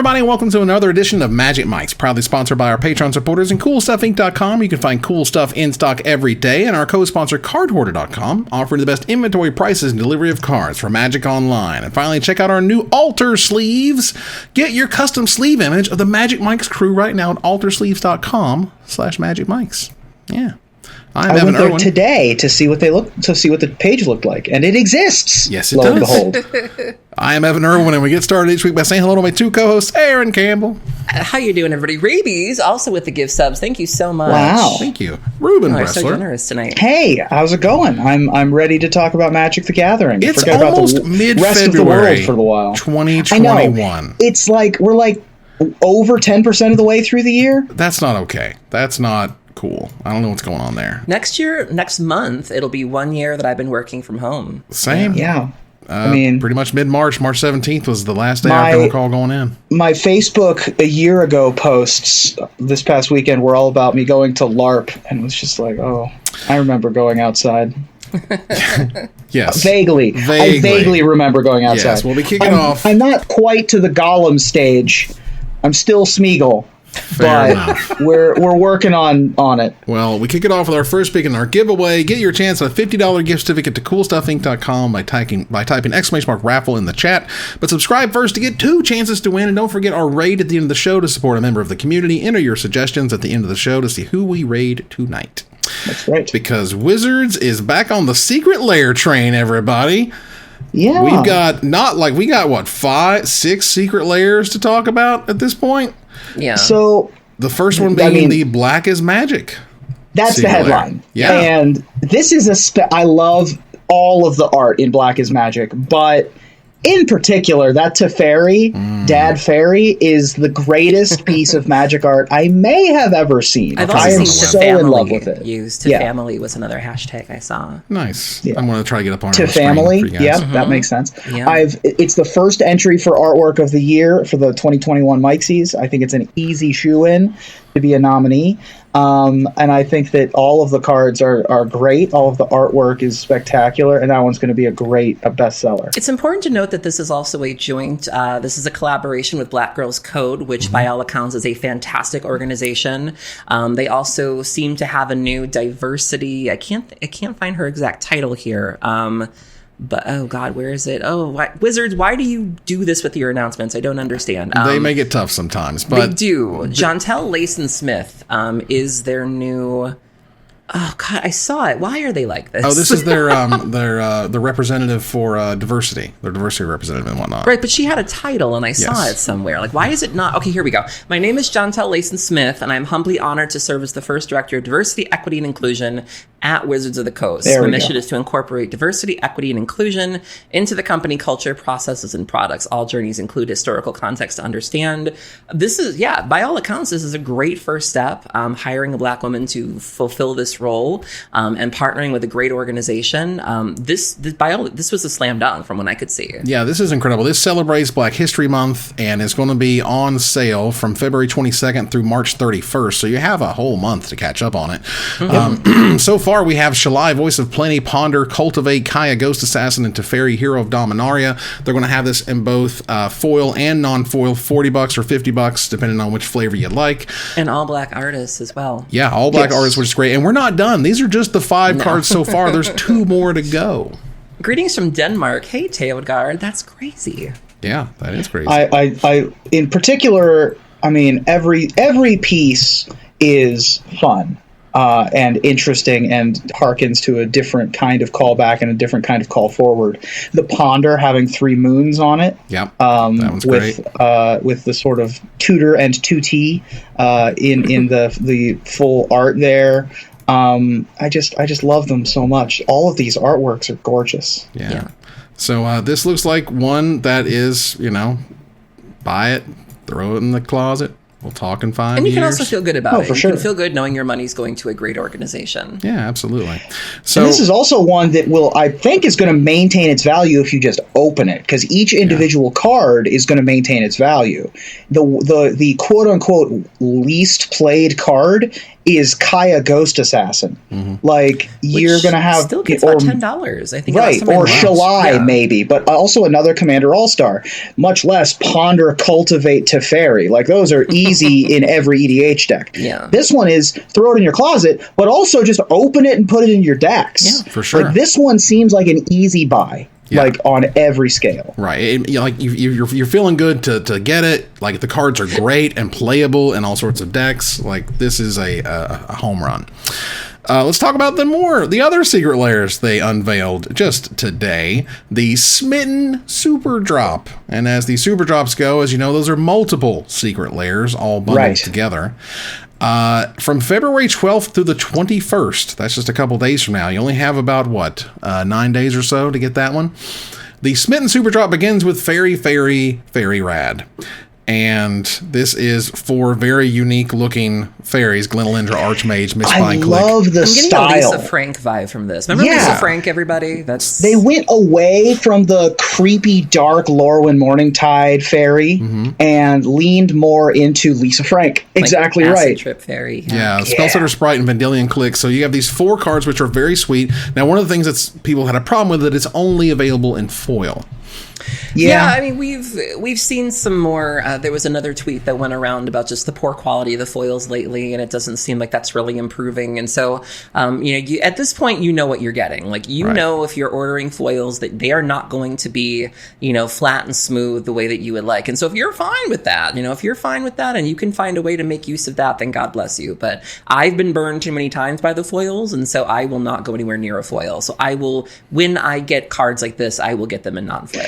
everybody, and welcome to another edition of Magic Mics, proudly sponsored by our Patreon supporters and CoolStuffInc.com. You can find cool stuff in stock every day, and our co-sponsor CardHoarder.com, offering the best inventory prices and delivery of cards for Magic Online. And finally, check out our new Altar Sleeves. Get your custom sleeve image of the Magic Mics crew right now at AltarSleeves.com/MagicMics. Yeah. I went there today to see what the page looked like, and it exists. Yes, it does. Lo and behold. I am Evan Irwin, and we get started each week by saying hello to my two co-hosts, Aaron Campbell. How you doing, everybody? Ravings, also with the gift subs. Thank you so much. Wow. Thank you. Ruben Bressler. So generous tonight. Hey, how's it going? I'm ready to talk about Magic the Gathering. It's almost mid-February, rest of the world for a while. 2021. I know. It's like we're like over 10% of the way through the year. That's not okay. That's not cool. I don't know what's going on there. Next month, it'll be 1 year that I've been working from home. Same. Yeah. I mean, pretty much mid-March. March 17th was the last day I can recall going in. My Facebook a year ago posts this past weekend were all about me going to LARP, and it was just like, oh, I remember going outside. Yes. Vaguely. I vaguely remember going outside. Yes, we'll be kicking off. I'm not quite to the Gollum stage. I'm still Smeagol. Fair enough. We're working on it. Well, we kick it off with our first pick in our giveaway. Get your chance at a $50 gift certificate to CoolStuffInc.com by typing !raffle in the chat. But subscribe first to get 2 chances to win, and don't forget our raid at the end of the show to support a member of the community. Enter your suggestions at the end of the show to see who we raid tonight. That's right. Because Wizards is back on the secret lair train, everybody. Yeah. We got 5-6 secret layers to talk about at this point. Yeah. So the first one being the Black is Magic. That's the headline. Yeah. And this is I love all of the art in Black is Magic, but in particular, that Teferi, Dad Fairy, is the greatest piece of Magic art I may have ever seen. I am so in love with it. Used to family was another hashtag I saw. Nice. Yeah. I'm going to try to get up on to family. Yeah, that makes sense. Yeah. It's the first entry for artwork of the year for the 2021 Mixies. I think it's an easy shoe-in to be a nominee. And I think that all of the cards are great. All of the artwork is spectacular, and that one's going to be a bestseller. It's important to note that this is also a joint, this is a collaboration with Black Girls Code, which by all accounts is a fantastic organization. They also seem to have a new diversity. I can't find her exact title here. But, oh, God, where is it? Oh, Wizards, why do you do this with your announcements? I don't understand. They make it tough sometimes. But they do. Jantel Layson-Smith is their new... Oh, God, I saw it. Why are they like this? Oh, this is their representative for diversity. Their diversity representative and whatnot. Right, but she had a title, and I saw it somewhere. Like, why is it not? Okay, here we go. My name is Jantel Layson-Smith, and I'm humbly honored to serve as the first Director of Diversity, Equity, and Inclusion at Wizards of the Coast. My mission is to incorporate diversity, equity, and inclusion into the company culture, processes, and products. All journeys include historical context to understand. This is, by all accounts, this is a great first step. Hiring a Black woman to fulfill this role and partnering with a great organization. This was a slam dunk from what I could see. Yeah, this is incredible. This celebrates Black History Month and is going to be on sale from February 22nd through March 31st. So you have a whole month to catch up on it. So far, we have Shalai, Voice of Plenty, Ponder, Cultivate, Kaya, Ghost Assassin, and Teferi, Hero of Dominaria. They're going to have this in both foil and non-foil, $40 or $50, depending on which flavor you like. And all Black artists as well. Yeah, all Black artists, which is great. And we're not done. These are just the 5 cards so far. There's 2 more to go. Greetings from Denmark. Hey, Teodgard. That's crazy. Yeah, that is crazy. I in particular, I mean, every piece is fun. And interesting and harkens to a different kind of callback and a different kind of call forward. The Ponder having 3 moons on it. Yeah, that one's great. With the sort of tutor and tutee in the full art there. I just love them so much. All of these artworks are gorgeous. Yeah. So this looks like one that is, buy it, throw it in the closet. We'll talk in 5 years. And you can also feel good about it. For sure. You can feel good knowing your money's going to a great organization. Yeah, absolutely. So and this is also one that I think is going to maintain its value if you just open it, because each individual card is going to maintain its value. The quote unquote least played card is Kaya Ghost Assassin. Like, you're going to have... Still gets about $10, I think. Right, or Shalai, maybe, but also another Commander All-Star. Much less Ponder, Cultivate, Teferi. Like, those are easy in every EDH deck. Yeah. This one is throw it in your closet, but also just open it and put it in your decks. Yeah, for sure. Like, this one seems like an easy buy. Yeah. Like, on every scale. Right. You're feeling good to get it. Like, the cards are great and playable in all sorts of decks. Like, this is a home run. Let's talk about the other secret lairs they unveiled just today. The Smitten Superdrop. And as the Superdrops go, as you know, those are multiple secret lairs all bundled together. From February 12th through the 21st, that's just a couple days from now. You only have about, 9 days or so to get that one. The Smitten Superdrop begins with Fairy, Fairy, Fairy Rad. And this is 4 very unique looking fairies: Glenelindra, Archmage, Mistbind Click. I love the style. I'm getting a Lisa Frank vibe from this. Remember Lisa Frank, everybody? They went away from the creepy, dark Lorwyn Morningtide fairy and leaned more into Lisa Frank. Exactly like right. Trip fairy. Yeah, Spellsetter Sprite and Vendilion Click. So you have these 4 cards which are very sweet. Now, one of the things that people had a problem with it, it's only available in foil. Yeah, I mean, we've seen some more. There was another tweet that went around about just the poor quality of the foils lately, and it doesn't seem like that's really improving. And so, at this point, you know what you're getting. Like, you know, if you're ordering foils, that they are not going to be, flat and smooth the way that you would like. And so, if you're fine with that, and you can find a way to make use of that, then God bless you. But I've been burned too many times by the foils, and so I will not go anywhere near a foil. So I will, when I get cards like this, I will get them in non-foil.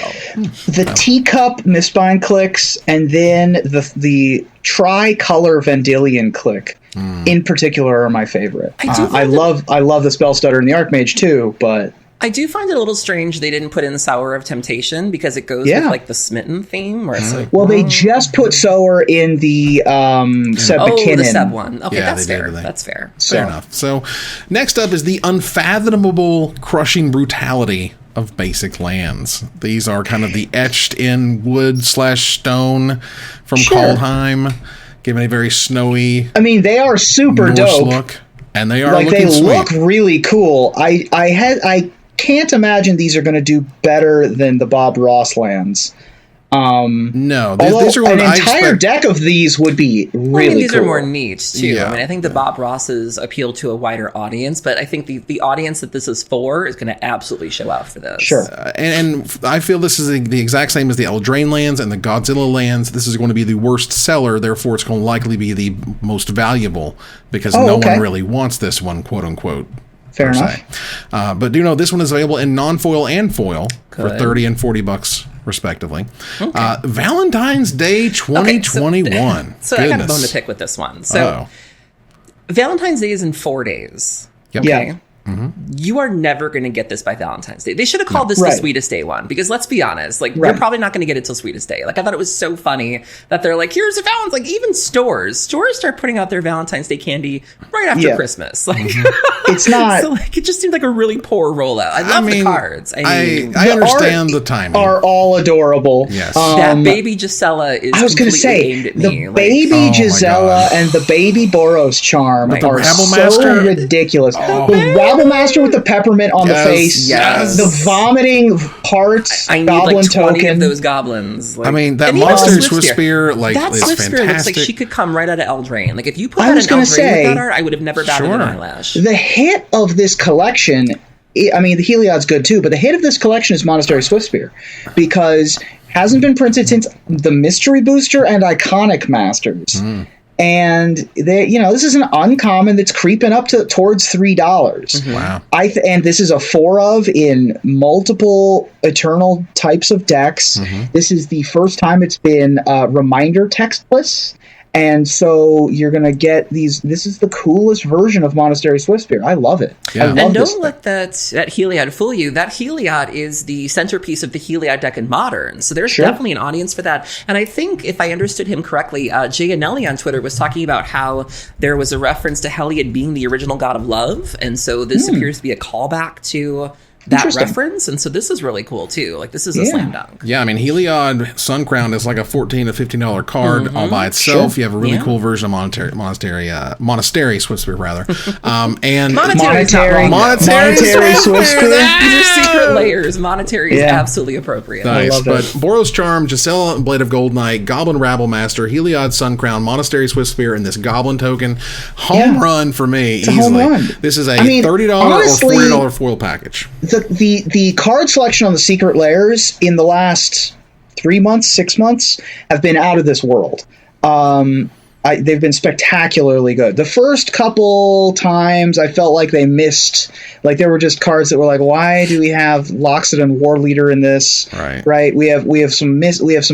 The teacup Mistbind Clicks, and then the tricolor Vendilion Click in particular are my favorite. I love the Spell Stutter and the Archmage too, but I do find it a little strange they didn't put in Sower of Temptation, because it goes with like the Smitten theme. Where it's like, they just put Sower in the Seb McKinnon. The Seb one. Okay, yeah, that's fair. That's fair. Fair enough. So next up is the Unfathomable Crushing Brutality of basic lands. These are kind of the etched in wood/stone from Kaldheim, giving a very snowy, they are super Norse dope look, and they are they sweet. Look really cool. I can't imagine these are going to do better than the Bob Ross lands. No, these are an entire deck of these would be really these cool. are more niche too. Yeah. I think the Bob Rosses appeal to a wider audience, but I think the audience that this is for is going to absolutely show out for this. Sure. And I feel this is the exact same as the Eldraine lands and the Godzilla lands. This is going to be the worst seller, therefore it's going to likely be the most valuable, because no one really wants this one, quote unquote. Fair enough. But do know this one is available in non-foil and foil for $30 and $40 respectively. Okay. Valentine's Day 2021. So I got a bone to pick with this one. So Valentine's Day is in 4 days. Yep. Okay. Yeah. You are never going to get this by Valentine's Day. They should have called this the Sweetest Day one, because let's be honest, you're probably not going to get it till Sweetest Day. I thought it was so funny that they're like, here's a Valentine's. Even stores start putting out their Valentine's Day candy right after Christmas. It's not. So it just seemed like a really poor rollout. I love the cards. I understand the timing. Are all adorable. Yes. That baby Gisela is. I was going to say aimed at me. The baby Gisela and the baby Boros charm are so ridiculous. The Rabblemaster with the peppermint on the face. Yes. The vomiting hearts. I need goblin 20 token of those goblins. That monster Swift Spear, that is Swift fantastic. Spear looks like she could come right out of Eldraine. If you put that in Eldraine with that art, I would have never batted an eyelash. The hit of this collection, the Heliod's good too, but the hit of this collection is Monastery Swiftspear, because hasn't been printed since the Mystery Booster and Iconic Masters. And this is an uncommon that's creeping up towards $3. Wow! And this is a 4 of in multiple Eternal types of decks. This is the first time it's been reminder textless. And so you're going to get these. This is the coolest version of Monastery Swiftspear. I love it. Yeah. And don't let that Heliod fool you. That Heliod is the centerpiece of the Heliod deck in Modern. So there's definitely an audience for that. And I think, if I understood him correctly, Jay Anelli on Twitter was talking about how there was a reference to Heliod being the original god of love. And so this appears to be a callback to that reference, and so this is really cool too. Like this is a slam dunk. Yeah, I mean Heliod Suncrown is like a $14 to $15 card all by itself. You have a really cool version of Monastery Swiftspear rather, and Monetary Swiftspear. These are secret layers. Monetary is absolutely appropriate. Nice, but Boros Charm, Gisela Blade of Gold Knight, Goblin Rabble Master, Heliod Suncrown, Monastery Swiftspear, and this Goblin token, home run for me. It's easily. Home run. This is a $30 or $40 foil package. The card selection on the secret layers in the last 3 months, 6 months have been out of this world. They've been spectacularly good. The first couple times I felt like they missed, like there were just cards that were like, why do we have Loxodon War Leader in this? Right. We have some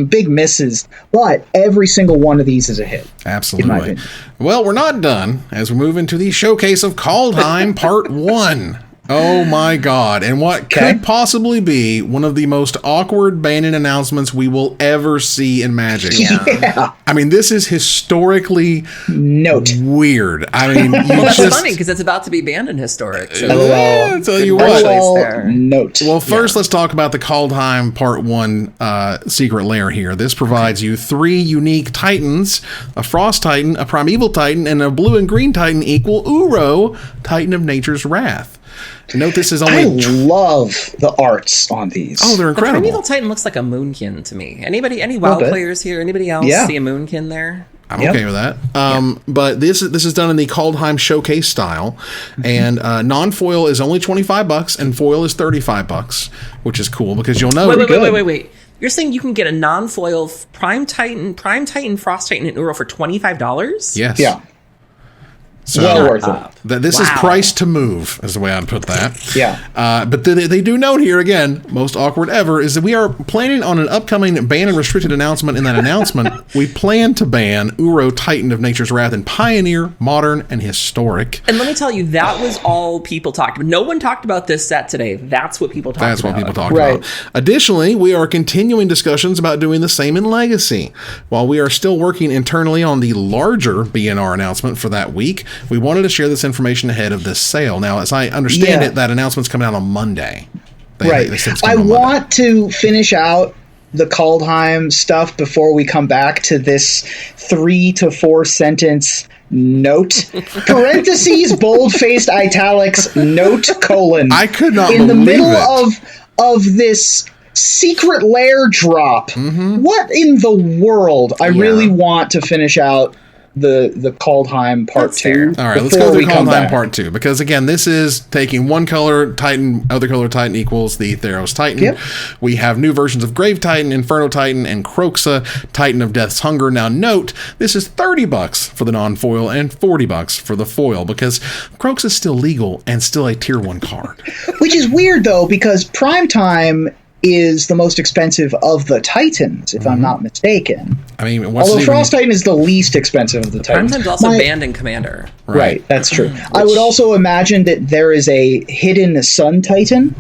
big misses, but every single one of these is a hit. Absolutely. Well, we're not done as we move into the showcase of Kaldheim Part 1. Oh my God. And what could possibly be one of the most awkward banning announcements we will ever see in Magic. Yeah. I mean, this is historically weird. I mean, that's funny because it's about to be banned in Historic. So I'll tell you what. Well, first let's talk about the Kaldheim Part 1 secret lair here. This provides you 3 unique Titans, a Frost Titan, a Primeval Titan, and a Blue and Green Titan equal Uro, Titan of Nature's Wrath. Note this is only. I love the arts on these. Oh, they're incredible. The Primeval Titan looks like a Moonkin to me. Any WoW players here? Anybody else see a Moonkin there? I'm okay with that. But this is done in the Kaldheim showcase style, and non-foil is only $25, and foil is $35, which is cool because you'll know. Wait. You're saying you can get a non-foil Prime Titan, Frost Titan, and Uro for $25? Yes. Yeah. So well worth it. This is price to move, is the way I'd put that. Yeah. But they do note here, again, most awkward ever, is that we are planning on an upcoming ban and restricted announcement. In that announcement, we plan to ban Uro, Titan of Nature's Wrath, in Pioneer, Modern, and Historic. And let me tell you, that was all people talked about. No one talked about this set today. That's what people talked about. That's what people talked about. Additionally, we are continuing discussions about doing the same in Legacy. While we are still working internally on the larger BNR announcement for that week, we wanted to share this information ahead of this sale. Now, as I understand it, that announcement's coming out on Monday. I want to finish out the Kaldheim stuff before we come back to this 3 to 4 sentence note, parentheses, bold-faced italics, note, colon. I could not in the middle it. of this secret lair drop. What in the world? I really want to finish out the Kaldheim Part 2. All right, let's go through Kaldheim Part 2, because again, this is taking one color Titan, other color Titan equals the Theros Titan. We have new versions of Grave Titan, Inferno Titan, and Kroxa, Titan of Death's Hunger. Now note, this is $30 for the non-foil and $40 for the foil, because Kroxa is still legal and still a tier 1 card. Which is weird though, because Primetime is the most expensive of the Titans, if I'm not mistaken. I mean, although Frost Titan is the least expensive of the Titans. Primetime's also banned in Commander. Right, that's true. I would also imagine that there is a hidden Sun Titan.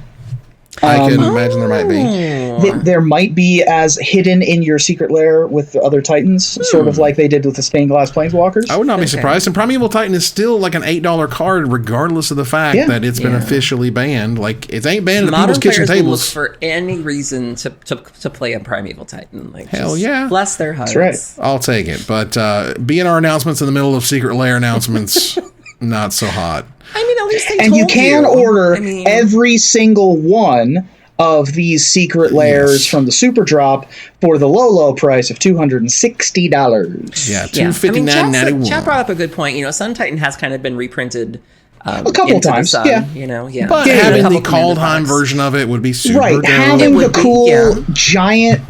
I can imagine there might be. There might be as hidden in your secret lair with the other Titans, sort of like they did with the Stained Glass Planeswalkers. I would not be surprised. And Primeval Titan is still like an $8 card, regardless of the fact that it's been officially banned. Like, it ain't banned at people's kitchen tables. Look for any reason to play a Primeval Titan. Like, hell yeah. Bless their hearts. That's right. I'll take it. But BNR announcements in the middle of secret lair announcements, not so hot. I mean, at least they and you can order every single one of these secret lairs from the Superdrop for the low price of $260. Yeah, $259.91. Chat brought up a good point. You know, Sun Titan has kind of been reprinted a couple times. Sun, you know, But having the Kaldheim version of it would be super dope. Having the cool giant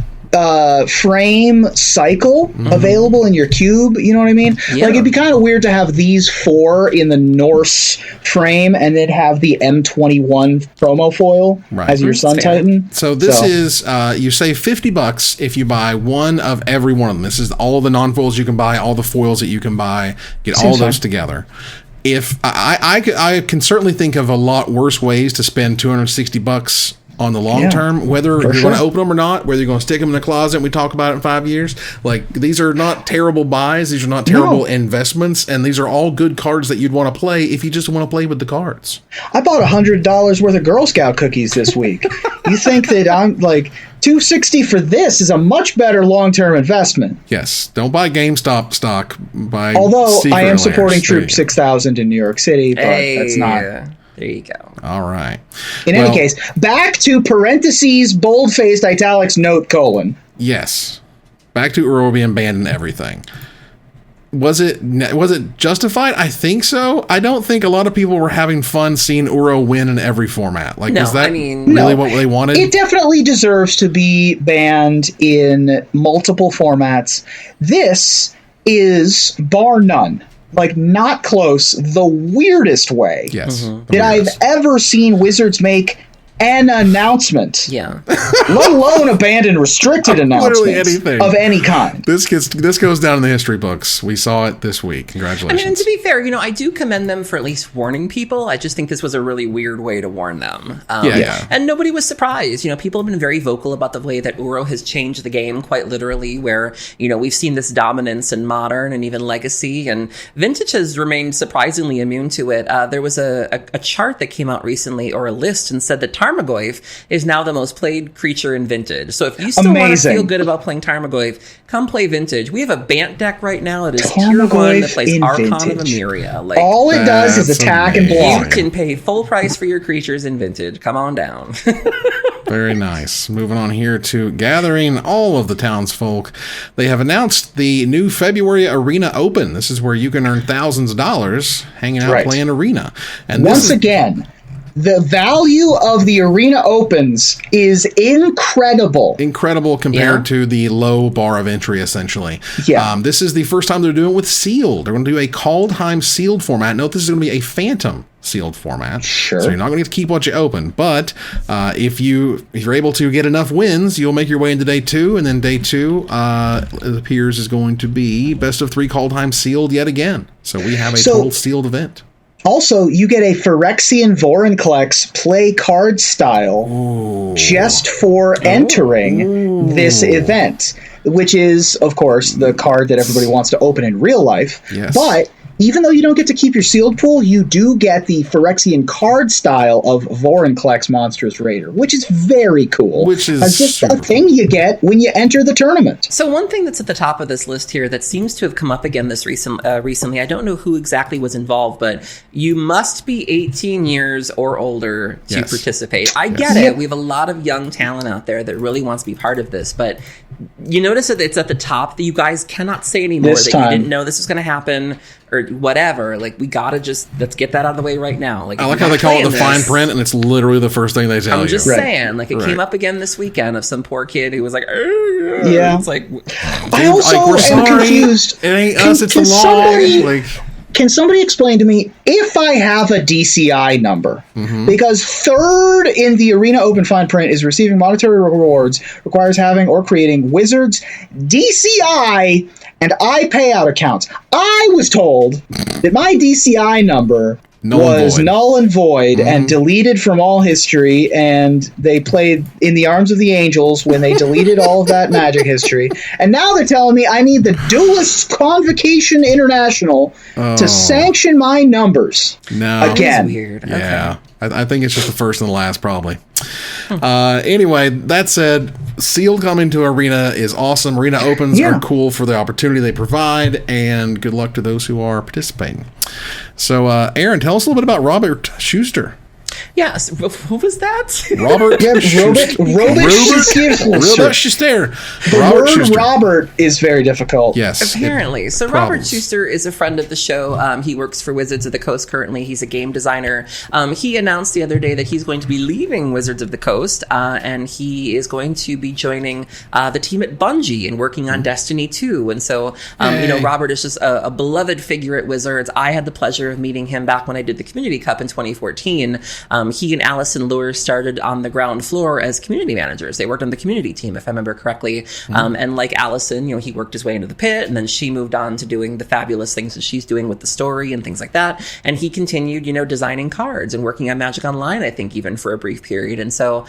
frame cycle available in your cube, you know what I mean? Like, it'd be kind of weird to have these 4 in the Norse frame and then have the M21 promo foil as your Sun Titan. So this is you save $50 if you buy one of every one of them. This is all the non-foils you can buy, all the foils that you can buy, get all those together. If I can certainly think of a lot worse ways to spend $260 on the long term, whether you're going to open them or not, whether you're going to stick them in the closet and we talk about it in 5 years. Like, these are not terrible buys. These are not terrible investments. And these are all good cards that you'd want to play if you just want to play with the cards. I bought $100 worth of Girl Scout cookies this week. You think that I'm like... $260 for this is a much better long-term investment. Yes. Don't buy GameStop stock. Although I am supporting Troop 6000 in New York City, but that's not... There you go. All right. In any case, back to parentheses, bold-faced, italics, note, colon. Yes. Back to Uro being banned and everything. Was it justified? I think so. I don't think a lot of people were having fun seeing Uro win in every format. Like, was that really what they wanted? It definitely deserves to be banned in multiple formats. This is, bar none, like not close, the weirdest way that I've ever seen Wizards make an announcement. Yeah. Let alone abandon restricted announcements of any kind. This goes down in the history books. We saw it this week. Congratulations. I mean, and to be fair, I do commend them for at least warning people. I just think this was a really weird way to warn them. And nobody was surprised. People have been very vocal about the way that Uro has changed the game, quite literally, where, we've seen this dominance in Modern and even Legacy, and Vintage has remained surprisingly immune to it. There was a chart that came out recently, or a list, and said that Tarmogoyf is now the most played creature in Vintage. So if you still want to feel good about playing Tarmogoyf, come play Vintage. We have a Bant deck right now that is tier 1 that plays Archon of Emeria. Like, all it does is attack and block. You can pay full price for your creatures in Vintage. Come on down. Very nice. Moving on here to gathering all of the townsfolk. They have announced the new February Arena Open. This is where you can earn thousands of dollars hanging out playing Arena. And once again, the value of the Arena Opens is incredible. Incredible compared to the low bar of entry, essentially. Yeah. This is the first time they're doing it with sealed. They're going to do a Kaldheim sealed format. Note this is going to be a Phantom sealed format. Sure. So you're not going to get to keep what you open. But if you're able to get enough wins, you'll make your way into day 2. And then day 2, it appears, is going to be best of 3 Kaldheim sealed yet again. So we have a total sealed event. Also, you get a Phyrexian Vorinclex play card style just for entering this event, which is, of course, the card that everybody wants to open in real life. Yes. But even though you don't get to keep your sealed pool, you do get the Phyrexian card style of Vorinclex Monstrous Raider, which is very cool. Which is just a thing you get when you enter the tournament. So one thing that's at the top of this list here that seems to have come up again this recently, I don't know who exactly was involved, but you must be 18 years or older to participate. I get it. We have a lot of young talent out there that really wants to be part of this, but you notice that it's at the top that you guys cannot say anymore that you didn't know this was going to happen or whatever. Like, we gotta let's get that out of the way right now. Like, I like how they call it the fine print, and it's literally the first thing they tell you. I'm just saying, like, it came up again this weekend of some poor kid who was like, it's like, I also am confused. It ain't us, it's the law. Can somebody explain to me if I have a DCI number? Because third in the Arena Open fine print is receiving monetary rewards, requires having or creating Wizards DCI and I payout accounts. I was told that my DCI number was null and void and deleted from all history, and they played In the Arms of the Angels when they deleted all of that Magic history. And now they're telling me I need the Duelist Convocation International to sanction my numbers. No. Again. Weird. Yeah. Okay. I think it's just the first and the last, probably. Anyway, that said, sealed coming to Arena is awesome. Arena Opens are cool for the opportunity they provide, and good luck to those who are participating. So, Aaron, tell us a little bit about Robert Schuster. Yes, who was that? Robert Schuster. Robert Schuster. Robert is very difficult. Yes. Apparently. So Robert Schuster is a friend of the show. He works for Wizards of the Coast currently. He's a game designer. He announced the other day that he's going to be leaving Wizards of the Coast, and he is going to be joining the team at Bungie and working on Destiny 2. And so, Robert is just a beloved figure at Wizards. I had the pleasure of meeting him back when I did the Community Cup in 2014. he and Allison Lure started on the ground floor as community managers. They worked on the community team, if I remember correctly. And like Allison, he worked his way into the pit, and then she moved on to doing the fabulous things that she's doing with the story and things like that. And he continued, designing cards and working on Magic Online, I think, even for a brief period. And so,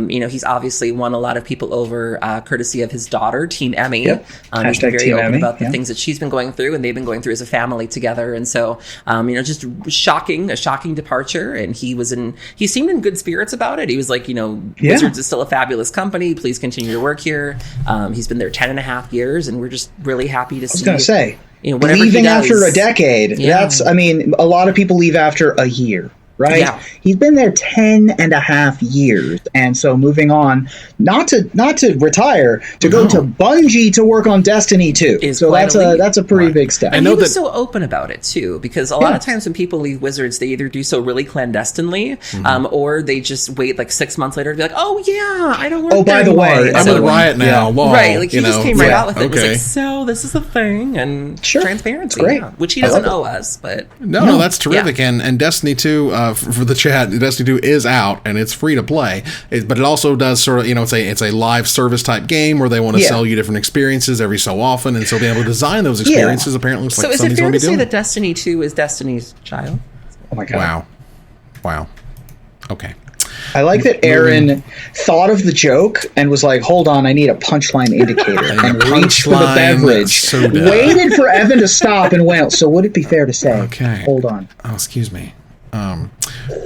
he's obviously won a lot of people over, courtesy of his daughter, Team Emmy. Yep. He's been very open about the things that she's been going through, and they've been going through as a family together. And so, just a shocking departure. And he seemed in good spirits about it. He was like, Wizards is still a fabulous company. Please continue to work here. He's been there 10.5 years, and we're just really happy to see. I was going to say, whatever leaving after a decade. Yeah. A lot of people leave after a year. Right? Yeah. He's been there 10.5 years. And so moving on, not to retire, to go to Bungie to work on Destiny 2. So that's a pretty big step. And he was so open about it too, because a lot of times when people leave Wizards, they either do so really clandestinely, or they just wait like 6 months later to be like, oh yeah, I don't work there anymore. By the way, I'm with Riot now. Yeah. Right. Like he just came right out with it. It was like, so this is a thing, and transparency. Great. Yeah, which he doesn't owe us, but no, that's terrific. Yeah. And Destiny 2, for the chat, Destiny 2 is out and it's free to play, but it also does sort of, it's a live service type game where they want to sell you different experiences every so often, and so being able to design those experiences apparently looks like somebody's going to be doing. So is it fair to say that Destiny 2 is Destiny's child? Oh my god! Wow. Okay. I like that Aaron thought of the joke and was like, hold on, I need a punchline indicator, and reached for the beverage, waited for Evan to stop, and went, so would it be fair to say, hold on. Oh, excuse me.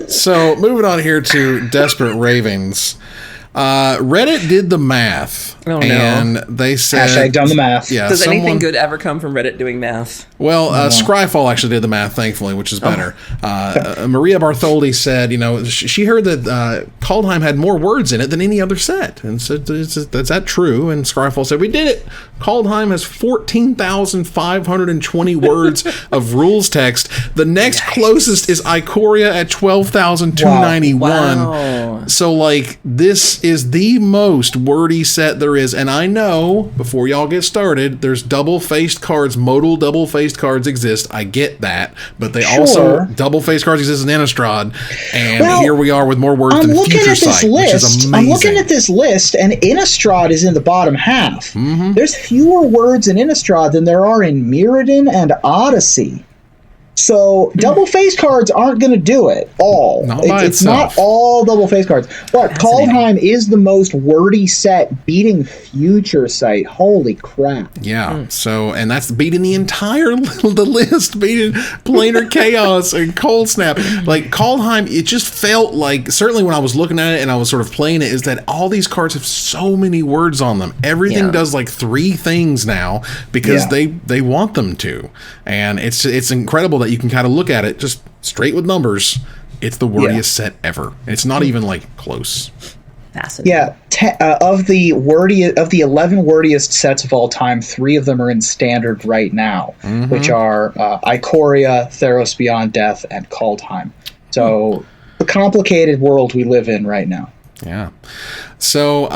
So moving on here to Desperate Ravings. Reddit did the math, and they said... Hashtag done the math. Yeah, Does anything good ever come from Reddit doing math? Well, Scryfall actually did the math, thankfully, which is better. Maria Bartholdi said, she heard that Kaldheim had more words in it than any other set, and said, is that true? And Scryfall said, we did it. Kaldheim has 14,520 words of rules text. The next closest is Ikoria at 12,291. Wow. So, this is the most wordy set there is. And I know, before y'all get started, there's double-faced cards. Modal double-faced cards exist. I get that. But they also, double-faced cards exist in Innistrad. And here we are with more words than Future Sight, which is amazing. I'm looking at this list, and Innistrad is in the bottom half. Mm-hmm. There's fewer words in Innistrad than there are in Mirrodin and Odyssey. So double-faced cards aren't going to do it all. It's not all double-faced cards. But Kaldheim is the most wordy set, beating Future Sight. Holy crap. Yeah. So, and that's beating the entire the list, beating Planar Chaos and Cold Snap. Kaldheim, it just felt like, certainly when I was looking at it and I was sort of playing it, is that all these cards have so many words on them. Everything does 3 things now because they want them to. And it's incredible that you can kind of look at it just straight with numbers. It's the wordiest set ever. It's not even close. Fascinating. Yeah, of the 11 wordiest sets of all time, 3 of them are in standard right now, which are Ikoria, Theros Beyond Death, and Kaldheim. So the complicated world we live in right now. Yeah. So,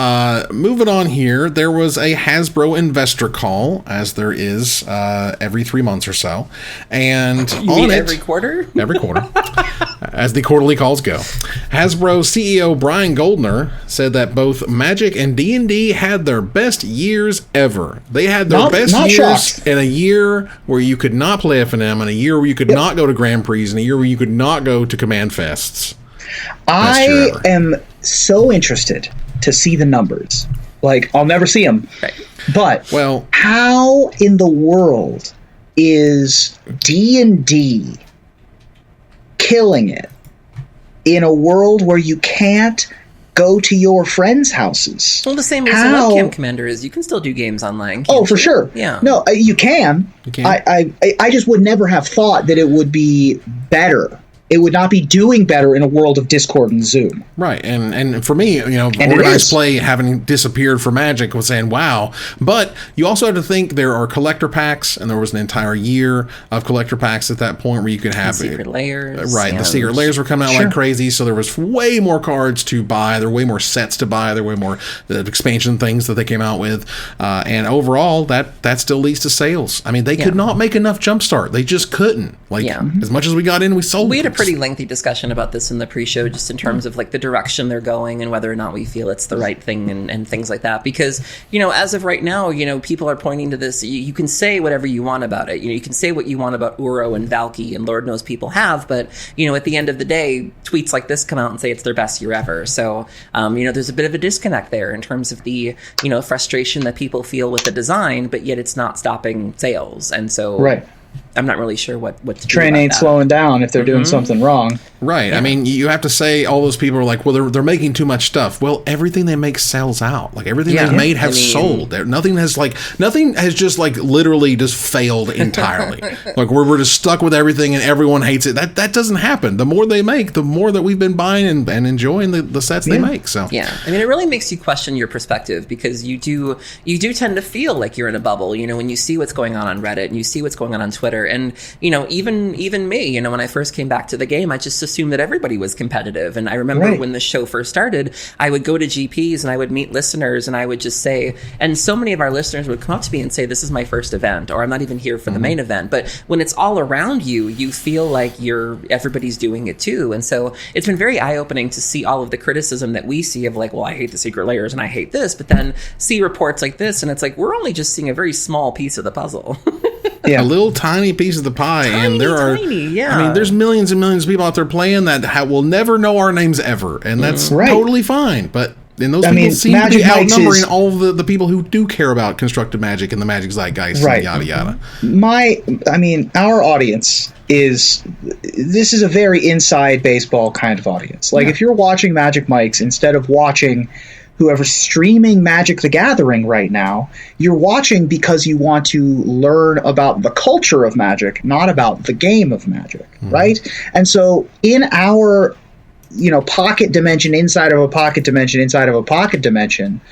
moving on here, there was a Hasbro investor call, as there is every 3 months or so. And every quarter? Every quarter. As the quarterly calls go. Hasbro CEO Brian Goldner said that both Magic and D&D had their best years ever. They had their best years in a year where you could not play FNM, in a year where you could not go to Grand Prix, in a year where you could not go to Command Fests. I am so interested to see the numbers. I'll never see them. Right. But how in the world is D&D killing it in a world where you can't go to your friends' houses? Well, the same as a webcam commander is. You can still do games online. For sure. Yeah. No, you can. I just would never have thought that it would be better. It would not be doing better in a world of Discord and Zoom. Right. And for me, organized play having disappeared for Magic was saying, wow. But you also have to think there are collector packs, and there was an entire year of collector packs at that point where you could have secret layers. Right. The secret layers were coming out like crazy, so there was way more cards to buy. There were way more sets to buy. There were way more expansion things that they came out with. And overall, that still leads to sales. I mean, they could not make enough Jumpstart. They just couldn't. As much as we got in, we sold. We had a pretty lengthy discussion about this in the pre-show, just in terms of like the direction they're going and whether or not we feel it's the right thing and things like that. Because, as of right now, people are pointing to this. You can say whatever you want about it. You can say what you want about Uro and Valki, and Lord knows people have. But, at the end of the day, tweets like this come out and say it's their best year ever. So, there's a bit of a disconnect there in terms of the, frustration that people feel with the design, but yet it's not stopping sales. And so right. I'm not really sure what to do Train about ain't that. slowing down if they're doing something wrong. Right. Yeah. I mean, you have to say all those people are like, well, they're making too much stuff. Well, everything they make sells out. Like everything they've made has sold. Nothing has just like literally just failed entirely. Like we're just stuck with everything and everyone hates it. That doesn't happen. The more they make, the more that we've been buying and enjoying the sets they make. So yeah, I mean, it really makes you question your perspective, because you do tend to feel like you're in a bubble. When you see what's going on Reddit and you see what's going on Twitter, and even me, when I first came back to the game, I just assumed that everybody was competitive. And I remember when the show first started, I would go to GPs and I would meet listeners and I would just say, and so many of our listeners would come up to me and say, this is my first event, or I'm not even here for the main event. But when it's all around you, you feel like everybody's doing it too. And so it's been very eye-opening to see all of the criticism that we see of like, well, I hate the secret layers and I hate this, but then see reports like this and it's like, we're only just seeing a very small piece of the puzzle. A little tiny piece of the pie, and there's millions and millions of people out there playing that will never know our names ever, and that's totally fine. But those people seem to be outnumbering all the people who do care about constructed magic and the magic zeitgeist, and yada yada. Our audience is a very inside baseball kind of audience. Like if you're watching Magic Mics instead of watching whoever's streaming Magic the Gathering right now, you're watching because you want to learn about the culture of Magic, not about the game of Magic, right? And so in our, pocket dimension inside of a pocket dimension inside of a pocket dimension,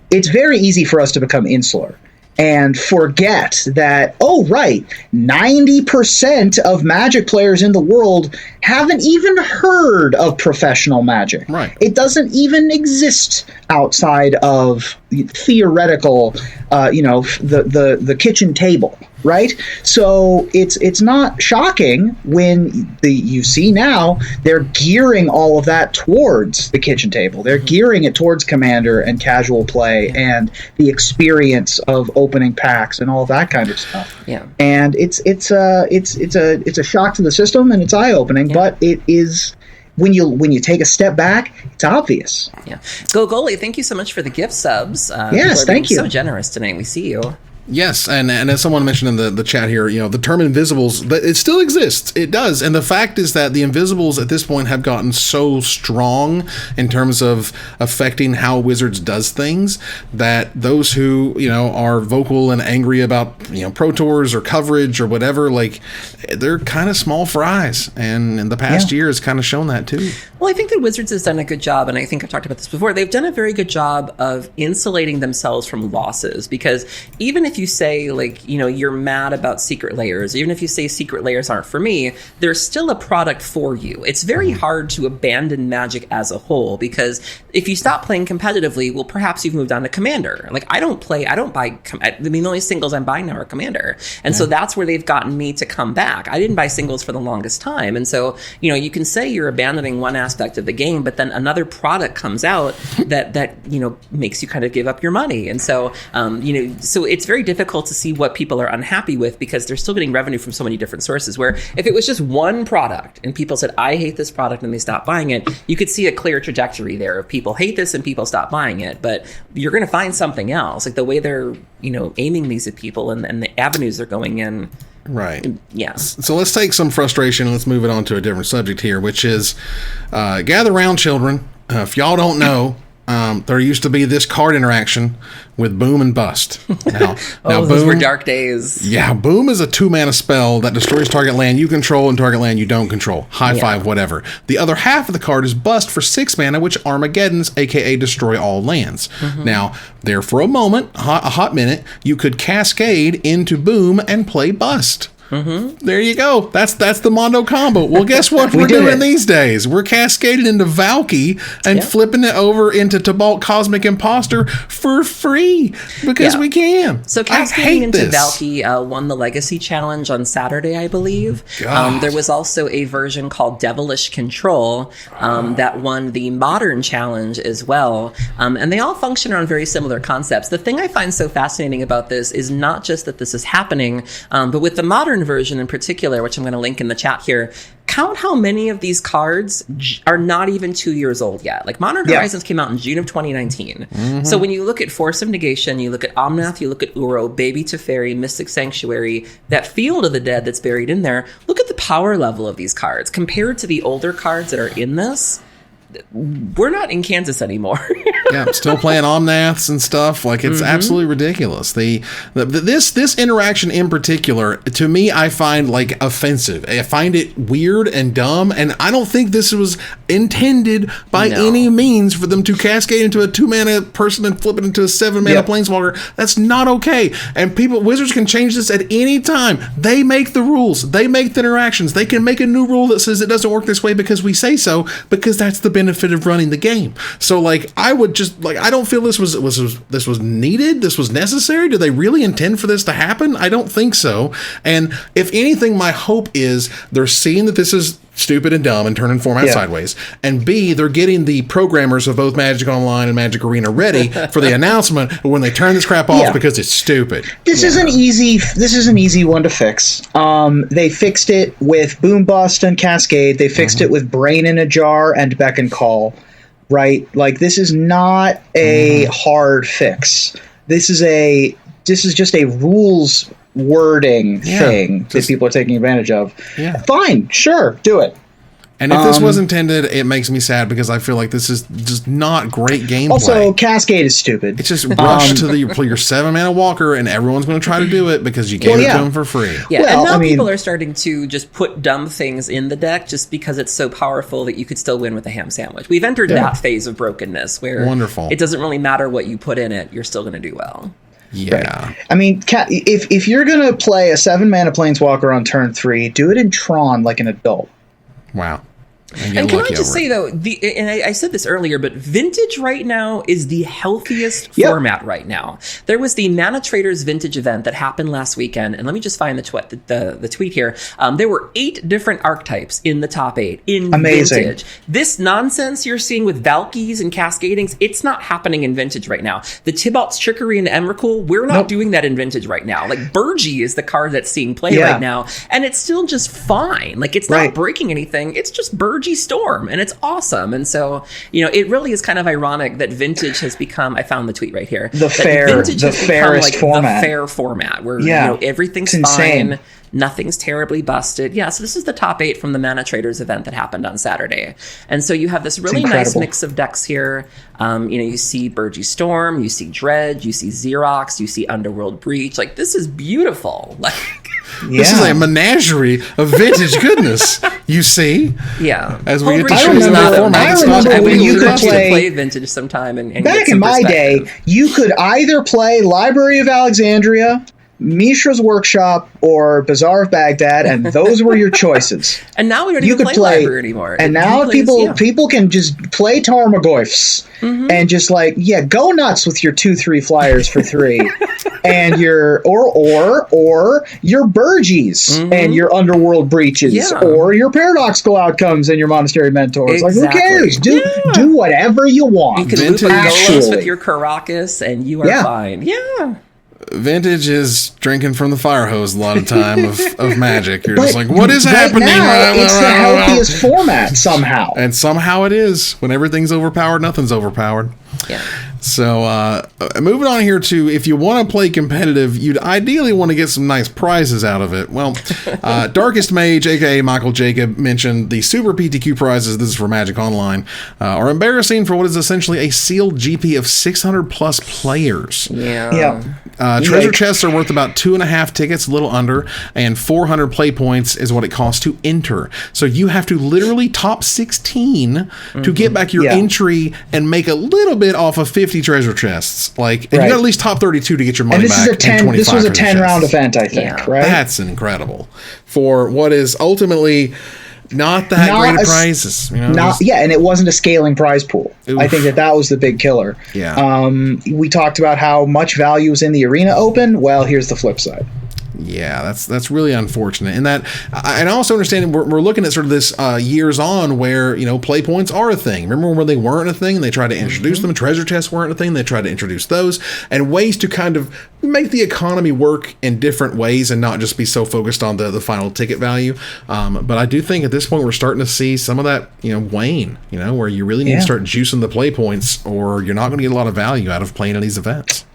it's very easy for us to become insular and forget that, 90% of Magic players in the world haven't even heard of professional Magic. Right. It doesn't even exist outside of theoretical, the kitchen table, right? So it's not shocking when you see now they're gearing all of that towards the kitchen table. They're gearing it towards Commander and casual play and the experience of opening packs and all that kind of stuff. Yeah. And it's a shock to the system, and it's eye opening, but it is. When you take a step back, it's obvious. Yeah. Go Goalie, thank you so much for the gift subs. Yes, thank you. So generous tonight. We see you. Yes, and as someone mentioned in the chat here, the term Invisibles, it still exists. It does. And the fact is that the Invisibles at this point have gotten so strong in terms of affecting how Wizards does things that those who, are vocal and angry about, Pro Tours or coverage or whatever, like, they're kind of small fries. And in the past year has kind of shown that too. Well, I think that Wizards has done a good job, and I think I've talked about this before. They've done a very good job of insulating themselves from losses, because even if you say, like, you're mad about secret layers, even if you say secret layers aren't for me, there's still a product for you. It's very hard to abandon Magic as a whole, because if you stop playing competitively, well, perhaps you've moved on to Commander. Like, I don't buy, the only singles I'm buying now are Commander. And so that's where they've gotten me to come back. I didn't buy singles for the longest time. And so, you can say you're abandoning one aspect of the game, but then another product comes out that makes you kind of give up your money. And so, so it's very difficult to see what people are unhappy with, because they're still getting revenue from so many different sources, where if it was just one product and people said, I hate this product, and they stopped buying it, you could see a clear trajectory there of people hate this and people stop buying it. But you're going to find something else, like the way they're, aiming these at people and the avenues they're going in. Right. Yeah. So let's take some frustration and let's move it on to a different subject here, which is gather round, children. If y'all don't know, there used to be this card interaction with Boom and Bust. Now those were dark days. Yeah, Boom is a 2-mana spell that destroys target land you control and target land you don't control. High five, whatever. The other half of the card is Bust for 6 mana, which Armageddons, aka destroy all lands. Now, there for a moment, a hot minute, you could Cascade into Boom and play Bust. There you go. That's the Mondo combo. Well, guess what we're doing these days? We're cascading into Valki and flipping it over into Tybalt Cosmic Imposter for free because we can. So cascading into Valki won the Legacy Challenge on Saturday, I believe. There was also a version called Devilish Control that won the Modern Challenge as well. And they all function around very similar concepts. The thing I find so fascinating about this is not just that this is happening, but with the Modern version in particular, which I'm going to link in the chat here, count how many of these cards are not even 2 years old yet. Like Modern Horizons came out in June of 2019. So when you look at Force of Negation, you look at Omnath, you look at Uro, Baby Teferi, Mystic Sanctuary, that Field of the Dead that's buried in there, look at the power level of these cards. Compared to the older cards that are in this, we're not in Kansas anymore. I'm still playing Omnaths and stuff. Like, it's absolutely ridiculous. This interaction in particular, to me, I find like offensive. I find it weird and dumb, and I don't think this was intended by any means for them to cascade into a 2-mana person and flip it into a 7-mana planeswalker. That's not okay. And Wizards can change this at any time. They make the rules. They make the interactions. They can make a new rule that says it doesn't work this way because we say so, because that's the benefit of running the game. So like, I would just like, I don't feel this was needed. This was necessary. Do they really intend for this to happen? I don't think so. And if anything, my hope is they're seeing that this is stupid and dumb and turning format sideways, and B, they're getting the programmers of both Magic Online and Magic Arena ready for the announcement when they turn this crap off because it's stupid. This is an easy one to fix. They fixed it with Boom Bust and Cascade. They fixed it with Brain in a Jar and Beck and Call. Right? Like, this is not a hard fix. This is just a rules wording thing that people are taking advantage of. Fine, sure, do it. And if this was intended, it makes me sad because I feel like this is just not great gameplay. Also, Cascade is stupid. It's just rush to your 7-mana walker, and everyone's going to try to do it because you gave it to them for free. Yeah, well, and now people are starting to just put dumb things in the deck just because it's so powerful that you could still win with a ham sandwich. We've entered that phase of brokenness where it doesn't really matter what you put in it, you're still going to do well. Yeah. Right. I mean, if you're going to play a 7-mana planeswalker on turn 3, do it in Tron like an adult. Wow. And can I just say, though, and I said this earlier, but Vintage right now is the healthiest format right now. There was the Mana Traders Vintage event that happened last weekend, and let me just find the tweet here. There were 8 different archetypes in the top 8 in Vintage. This nonsense you're seeing with Valkis and Cascadings, it's not happening in Vintage right now. The Tybalt's Trickery and Emrakul, we're not doing that in Vintage right now. Like, Burgee is the card that's seeing play right now, and it's still just fine. Like, it's not breaking anything. It's just Burgee Storm, and it's awesome. And so, it really is kind of ironic that Vintage has become, I found the tweet right here, the fairest format. The fair format where everything's fine, nothing's terribly busted. So this is the top 8 from the Mana Traders event that happened on Saturday. And so you have this really nice mix of decks here. You see Burgee Storm, you see Dredge, you see Xerox, you see Underworld Breach. Like, this is beautiful. This is a menagerie of vintage goodness, you see? Yeah. As we get to show you the format. I remember when you could play Vintage sometime. And back in my day, you could either play Library of Alexandria, Mishra's Workshop, or Bazaar of Baghdad, and those were your choices. And now we don't even play Library anymore. And now people can just play Tarmogoyfs and just go nuts with your 2/3 flyers for 3, and your or your Burgees and your Underworld Breaches, or your Paradoxical Outcomes and your Monastery Mentors. Exactly. Like, who cares? Do whatever you want. You can loop a Golos with your Caracas, and you are fine. Yeah. Vintage is drinking from the fire hose a lot of time of Magic. You're just like, what is happening? Now, it's the healthiest format somehow. And somehow it is. When everything's overpowered, nothing's overpowered. Yeah. So moving on here to, if you want to play competitive, you'd ideally want to get some nice prizes out of it. Well, Darkest Mage, aka Michael Jacob, mentioned the Super PTQ Prizes, this is for Magic Online, are embarrassing for what is essentially a sealed GP of 600 plus players. Yeah. Treasure chests are worth about 2.5 tickets, a little under, and 400 play points is what it costs to enter. So you have to literally top 16 to get back your entry and make a little bit bit off of 50 treasure chests. Like, and you got at least top 32 to get your money back. This was a 10-round event, I think, right? That's incredible for what is ultimately not that great of prizes. You know, and it wasn't a scaling prize pool. Oof. I think that was the big killer. Yeah. We talked about how much value is in the Arena Open. Well, here's the flip side. Yeah, that's really unfortunate. And that, and I also understand we're looking at sort of this years on where, you know, play points are a thing. Remember when they weren't a thing and they tried to introduce them? Treasure chests weren't a thing. They tried to introduce those and ways to kind of make the economy work in different ways and not just be so focused on the final ticket value. But I do think at this point we're starting to see some of that, you know, wane, you know, where you really need to start juicing the play points or you're not going to get a lot of value out of playing in these events.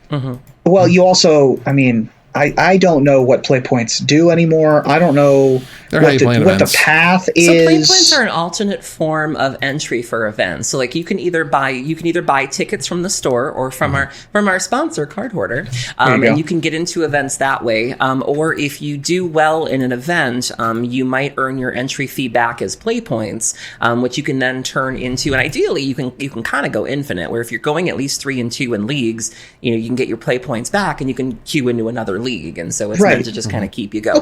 Well, you also, I mean, I don't know what play points do anymore. I don't know what the path is. So play points are an alternate form of entry for events. So like you can either buy tickets from the store or from our sponsor, Card Hoarder, and you can get into events that way. Or if you do well in an event, you might earn your entry fee back as play points, which you can then turn into. And ideally, you can kind of go infinite. Where if you're going at least 3 and 2 in leagues, you know you can get your play points back, and you can queue into another league, and so it's meant to just kind of keep you going.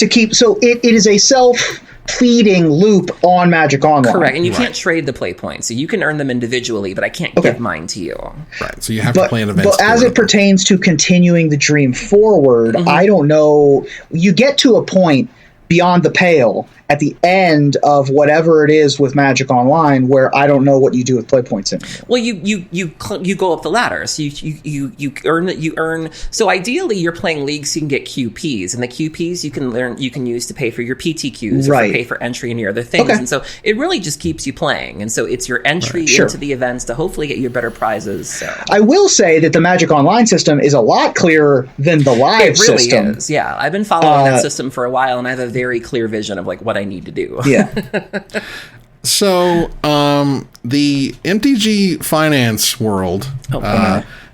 Okay, so it is a self-feeding loop on Magic Online. Correct, and you can't trade the play points, so you can earn them individually, but I can't give mine to you. Right, so you have to play an event. But as it pertains to continuing the dream forward, I don't know. You get to a point beyond the pale at the end of whatever it is with Magic Online, where I don't know what you do with play points anymore. Well, you go up the ladder, so you earn. So ideally, you're playing leagues, so you can get QPs, and the QPs you can use to pay for your PTQs or pay for entry and your other things. And so it really just keeps you playing, and so it's your entry into the events to hopefully get you better prizes. So. I will say that the Magic Online system is a lot clearer than the live system. It really is. Yeah, I've been following that system for a while, and I have a very clear vision of like what I need to do. Yeah. So, the MTG finance world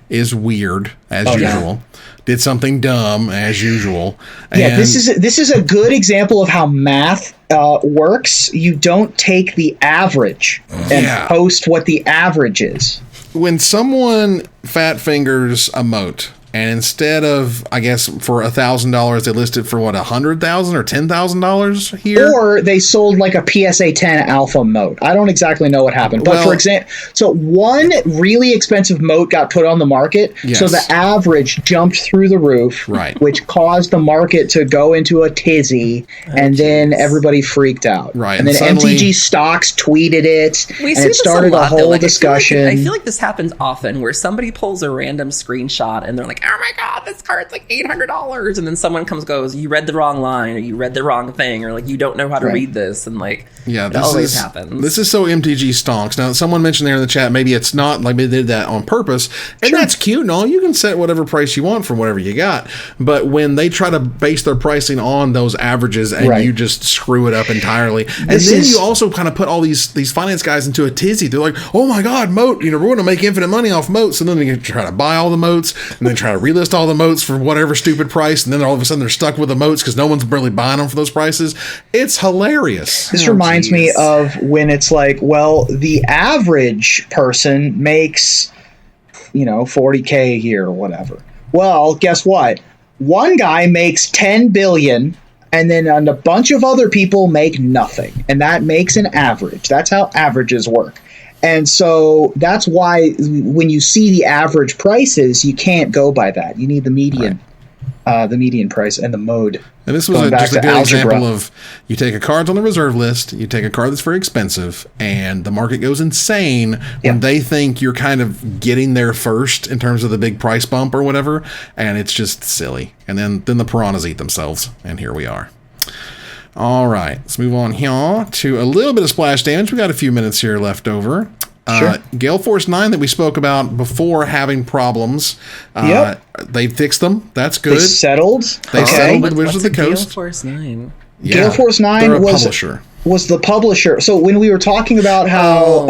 is weird as usual. Did something dumb as usual. And this is a good example of how math works. You don't take the average and post what the average is. When someone fat fingers a moat, and instead of, I guess, for $1,000, they listed for what, $100,000 or $10,000 here? Or they sold like a PSA 10 alpha moat. I don't exactly know what happened. But for example, so one really expensive moat got put on the market. Yes. So the average jumped through the roof, which caused the market to go into a tizzy. And then everybody freaked out. Right. And then suddenly, MTG stocks tweeted it. And it started a whole discussion. I feel like this happens often where somebody pulls a random screenshot and they're like, oh my God, this card's like $800. And then someone goes, you read the wrong line, or you read the wrong thing, or like, you don't know how to read this. And like, it always happens. This is so MTG stonks. Now, someone mentioned there in the chat, maybe it's not like they did that on purpose. And that's cute and all. You can set whatever price you want for whatever you got. But when they try to base their pricing on those averages and you just screw it up entirely. And then you also kind of put all these finance guys into a tizzy. They're like, oh my God, moat, we're going to make infinite money off moats. And then they try to buy all the moats and then try to relist all the moats for whatever stupid price, and then all of a sudden they're stuck with the moats because no one's really buying them for those prices. It's hilarious. This reminds me of when it's like, well, the average person makes, $40K a year or whatever. Well, guess what? One guy makes $10 billion, and then a bunch of other people make nothing, and that makes an average. That's how averages work. And so that's why when you see the average prices, you can't go by that. You need the median, the median price and the mode. And this was just a good example of you take a card on the reserve list, you take a card that's very expensive, and the market goes insane when they think you're kind of getting there first in terms of the big price bump or whatever, and it's just silly. And then the piranhas eat themselves, and here we are. All right, let's move on here to a little bit of splash damage. We got a few minutes here left over. Gale Force 9 that we spoke about before having problems. They fixed them. That's good. They settled. Settled with Wizards of the Coast. Gale Force 9. Yeah, Gale Force 9 was the publisher. So when we were talking about how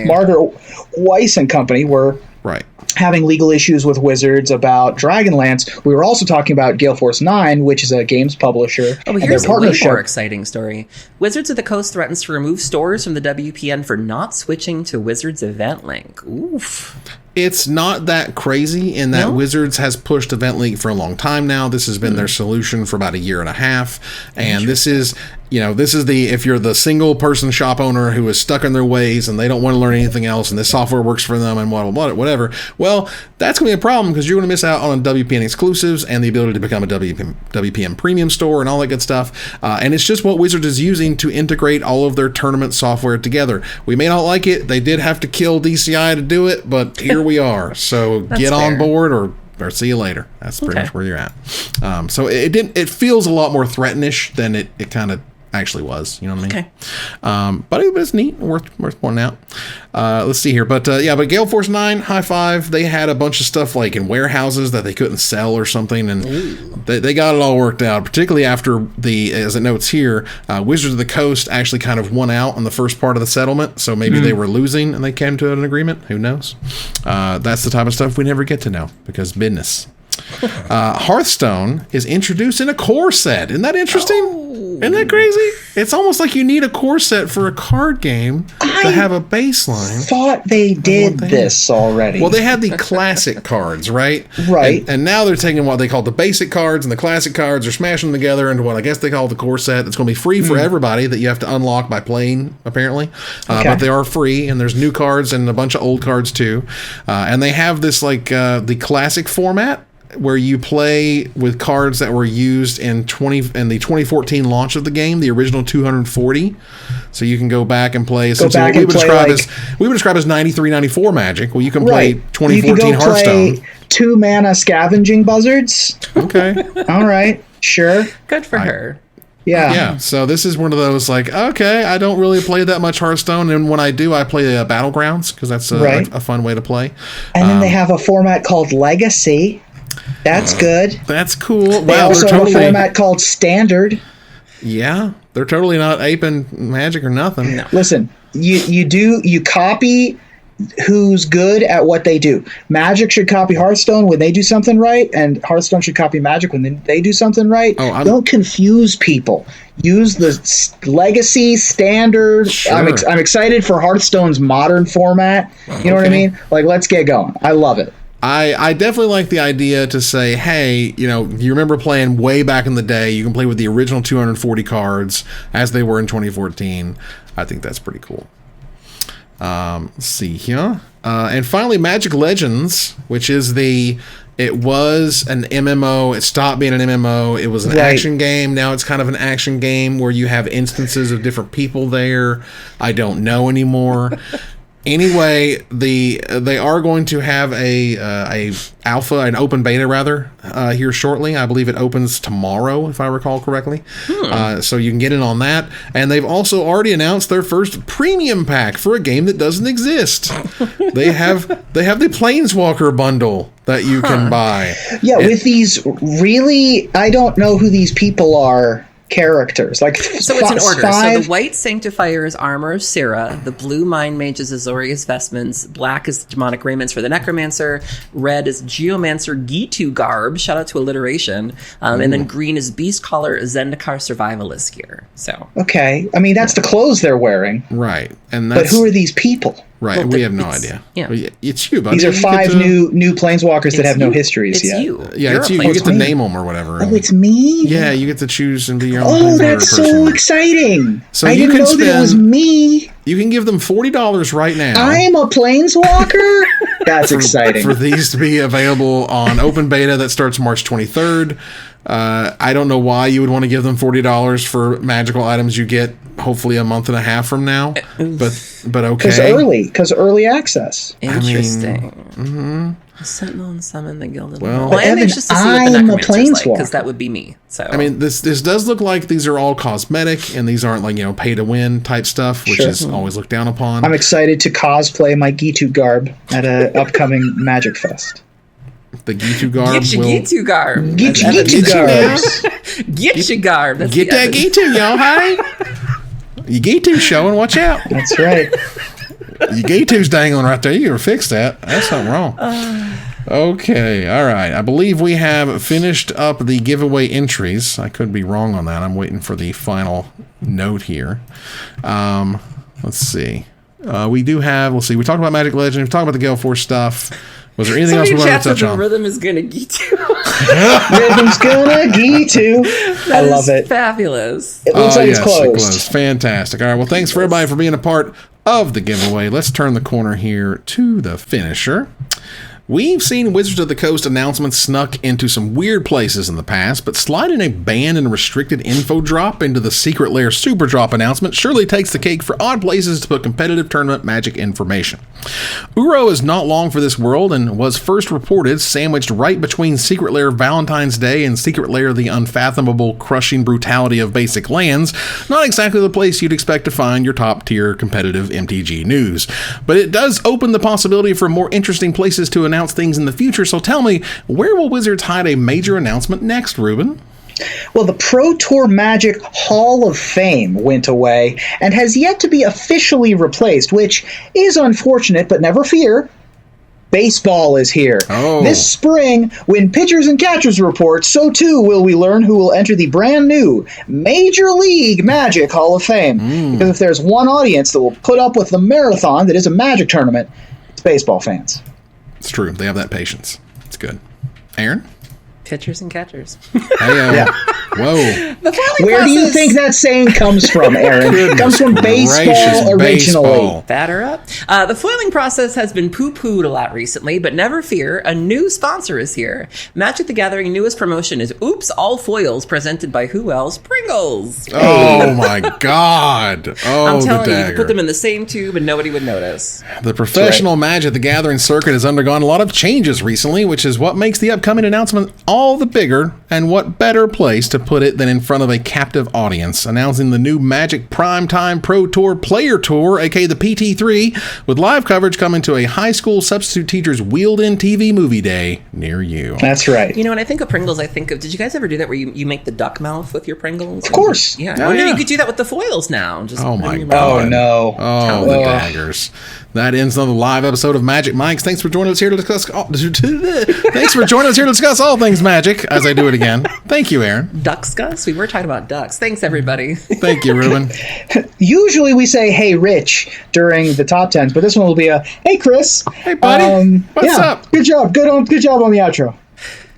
Margaret Weiss and company were Right. having legal issues with Wizards about Dragonlance. We were also talking about Gale Force 9, which is a games publisher. Oh, but here's a way more exciting story. Wizards of the Coast threatens to remove stores from the WPN for not switching to Wizards Event Link. Oof. It's not that crazy in that Wizards has pushed Event Link for a long time now. This has been their solution for about a year and a half. And this is, if you're the single person shop owner who is stuck in their ways and they don't want to learn anything else and this software works for them and whatever, well, that's going to be a problem because you're going to miss out on WPN exclusives and the ability to become a WPN premium store and all that good stuff. And it's just what Wizards is using to integrate all of their tournament software together. We may not like it. They did have to kill DCI to do it, but here we are. So get on board or see you later. That's pretty much where you're at. So it feels a lot more threatenish than it kind of actually was. You know what I mean? But it's neat, worth pointing out. Let's see here. But Gale Force 9, high five. They had a bunch of stuff like in warehouses that they couldn't sell or something, and they got it all worked out, particularly after as it notes here, Wizards of the Coast actually kind of won out on the first part of the settlement, so maybe they were losing and they came to an agreement. Who knows? That's the type of stuff we never get to know because business. Hearthstone is introduced in a core set. Isn't that interesting? Isn't that crazy? It's almost like you need a core set for a card game to have a baseline. Thought they did this already. Well, they had the classic cards, right? Right. And now they're taking what they call the basic cards and the classic cards, are smashing them together into what I guess they call the core set. It's going to be free for everybody that you have to unlock by playing, apparently. But they are free, and there's new cards and a bunch of old cards too. And they have this the classic format, where you play with cards that were used in the 2014 launch of the game, the original 240. So you can go back and play essentially what we would describe as 93-94 Magic. Well, you can play 2014 Hearthstone. Play 2-mana scavenging buzzards. Okay. All right. Sure. Good for her. Yeah. So this is one of those okay, I don't really play that much Hearthstone, and when I do, I play Battlegrounds because that's a fun way to play. And then they have a format called Legacy. That's good. That's cool. They also have a format called Standard. Yeah, they're totally not aping Magic or nothing. No. Listen, you copy who's good at what they do. Magic should copy Hearthstone when they do something right, and Hearthstone should copy Magic when they do something right. Don't confuse people. Use the Legacy, Standard. Sure. I'm excited for Hearthstone's modern format. You know what I mean? Let's get going. I love it. I definitely like the idea to say, hey, you remember playing way back in the day, you can play with the original 240 cards as they were in 2014. I think that's pretty cool. Let's see here. And finally, Magic Legends, which is it was an MMO. It stopped being an MMO. It was an action game. Now it's kind of an action game where you have instances of different people there. I don't know anymore. Anyway, they are going to have a alpha, an open beta rather, here shortly. I believe it opens tomorrow, if I recall correctly. So you can get in on that. And they've also already announced their first premium pack for a game that doesn't exist. They have the Planeswalker bundle that you can buy. Yeah, with these really, I don't know who these people are. Characters so it's in order. So the white sanctifier is armor of Syrah, the blue mind mage is Azorius vestments, black is demonic raiments for the necromancer, red is geomancer Gitu garb, shout out to alliteration, and then green is beast collar Zendikar survivalist gear. So okay, I mean that's the clothes they're wearing, right? And but who are these people? Right, we have no idea. Yeah. It's you, buddy. These are 5 new planeswalkers that have no histories yet. Yeah, it's you. You get to name them or whatever. Oh, it's me? Yeah, you get to choose and be your own. Oh, that's so exciting. I didn't know that it was me. You can give them $40 right now. I'm a planeswalker? That's exciting. For these to be available on open beta that starts March 23rd. I don't know why you would want to give them $40 for magical items you get hopefully a month and a half from now, but okay. Because early access. Interesting. Sentinel and summon the Gilded. Well, I'm anxious to see what the necromancer's like, because that would be me. So I mean, this does look like these are all cosmetic, and these aren't pay to win type stuff, which is always looked down upon. I'm excited to cosplay my Gitu garb at an upcoming Magic Fest. The Gitu garb. Get your Gitu garb. Get your Gitu garbs. Get your garb. Get that Gitu, y'all. Hi. You Gitu showing. Watch out. That's right. G2's dangling right there. You gotta fix that. That's something wrong. Okay, all right. I believe we have finished up the giveaway entries. I could be wrong on that. I'm waiting for the final note here. Let's see. We do have, let's see, we talked about Magic Legends, we talked about the Gale Force stuff. Was there anything else we wanted to touch on? Rhythm is gonna get you. Rhythm's gonna get you. I love it. Fabulous. It looks like it's closed. Fantastic. All right, well, thanks for everybody for being a part of the giveaway. Let's turn the corner here to the finisher. We've seen Wizards of the Coast announcements snuck into some weird places in the past, but sliding a banned and restricted info drop into the Secret Lair Superdrop announcement surely takes the cake for odd places to put competitive tournament Magic information. Uro is not long for this world and was first reported sandwiched right between Secret Lair Valentine's Day and Secret Lair the unfathomable crushing brutality of basic lands. Not exactly the place you'd expect to find your top tier competitive MTG news, but it does open the possibility for more interesting places to announce things in the future. So tell me, where will Wizards hide a major announcement next, Ruben? Well, the Pro Tour Magic Hall of Fame went away and has yet to be officially replaced, which is unfortunate, but never fear. Baseball is here. This spring, when pitchers and catchers report, so too will we learn who will enter the brand new Major League Magic Hall of Fame. Because if there's one audience that will put up with the marathon that is a Magic tournament, it's baseball fans. It's true. They have that patience. It's good. Aaron? Pitchers and catchers. Yeah. Whoa. Where do you think that saying comes from, Aaron? It comes from baseball originally. Batter up. The foiling process has been poo-pooed a lot recently, but never fear, a new sponsor is here. Magic the Gathering newest promotion is Oops All Foils, presented by who else? Pringles. Oh my God. I'm telling you, you could put them in the same tube and nobody would notice. The professional Magic the Gathering circuit has undergone a lot of changes recently, which is what makes the upcoming announcement all the bigger, and what better place to put it than in front of a captive audience, announcing the new Magic Primetime Pro Tour Player Tour, aka the PT3, with live coverage coming to a high school substitute teacher's wheeled-in TV movie day near you. That's right. You know, when I think of Pringles, I think of, did you guys ever do that where you make the duck mouth with your Pringles? Of course. I wonder if you could do that with the foils now. Just oh my God. Oh no. Oh, the daggers. That ends another live episode of Magic Mics. Thanks for joining us here to discuss. Thanks for joining us here to discuss all things Magic. As I do it again. Thank you, Aaron. Ducks, Gus. We were talking about ducks. Thanks, everybody. Thank you, Ruben. Usually we say, "Hey, Rich," during the top 10s, but this one will be a, "Hey, Chris." Hey, buddy. What's up? Good job. Good job on the outro.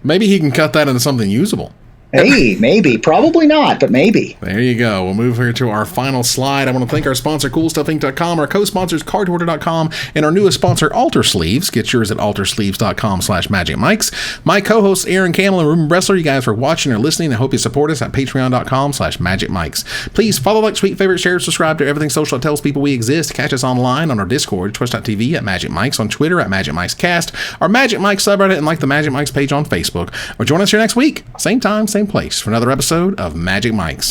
Maybe he can cut that into something usable. Hey, maybe. Probably not, but maybe. There you go. We'll move here to our final slide. I want to thank our sponsor, CoolStuffInc.com, our co-sponsors, CardHoarder.com, and our newest sponsor, Alter Sleeves. Get yours at altersleeves.com/magicmics. My co-hosts, Aaron Campbell and Ruben Bressler, you guys for watching or listening. I hope you support us at patreon.com/magicmics. Please follow, like, tweet, favorite, share, subscribe to everything social that tells people we exist. Catch us online on our Discord, twitch.tv at Magic Mics, on Twitter at Magic Mics Cast, our Magic Mics subreddit, and like the Magic Mics page on Facebook. Or join us here next week, same time, same place, for another episode of Magic Mics.